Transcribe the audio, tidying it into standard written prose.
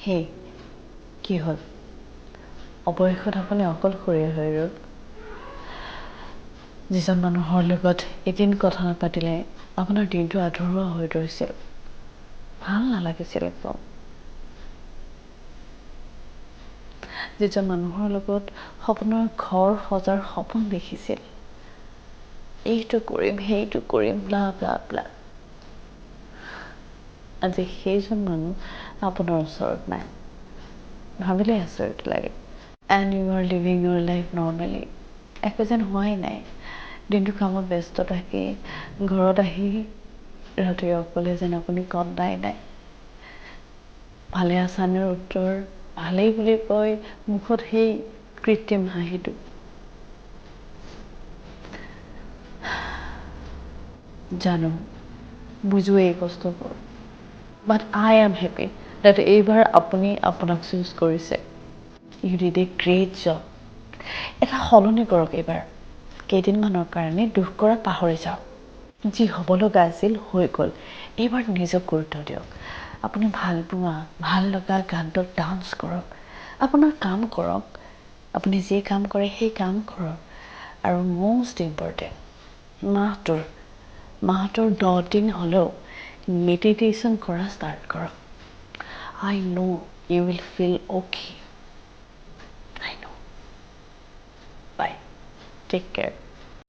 হেই কি হ'ল অৱশেষত আপুনি অকলশৰীয়া হৈ ৰ'ল যিজন মানুহৰ লগত এদিন কথা নাপাতিলে আপোনাৰ দিনটো আধৰুৱা হৈ ৰৈছিল ভাল নালাগিছিল একদম যিজন মানুহৰ লগত সপোনৰ ঘৰ সজাৰ সপোন দেখিছিল এইটো কৰিম সেইটো কৰিম ব্লা ব্লা ব্লা আজি সেইজন মানুহ আপোনাৰ ওচৰত নাই ভাবিলে আচৰিত লাগে and you are living your life normally একো যেন হোৱাই নাই দিনটো কামত ব্যস্ত থাকি ঘৰত আহি ৰাতি অকলে যেন আপুনি কন্দাই নাই ভালে আছানৰ উত্তৰ ভালেই বুলি কৈ মুখত সেই কৃত্ৰিম হাঁহিটো জানো বুজো এই কষ্টবোৰ but I am happy that এইবাৰ আপুনি আপোনাক চুজ কৰিছে you did a great job এটা সলনি কৰক এইবাৰ কেইদিনমানৰ কাৰণে দুখ কৰা পাহৰি যাওক যি হ'ব লগা আছিল হৈ গ'ল এইবাৰ নিজক গুৰুত্ব দিয়ক আপুনি ভাল পোৱা ভাল লগা গানটোত ডান্স কৰক আপোনাৰ কাম কৰক আপুনি যি কাম কৰে সেই কাম কৰক আৰু মোষ্ট ইম্পৰ্টেণ্ট মাহটোৰ 10 দিন হ'লেও মেডিটেশ্যন কৰা ষ্টাৰ্ট কৰক I know you will feel okay I know bye take care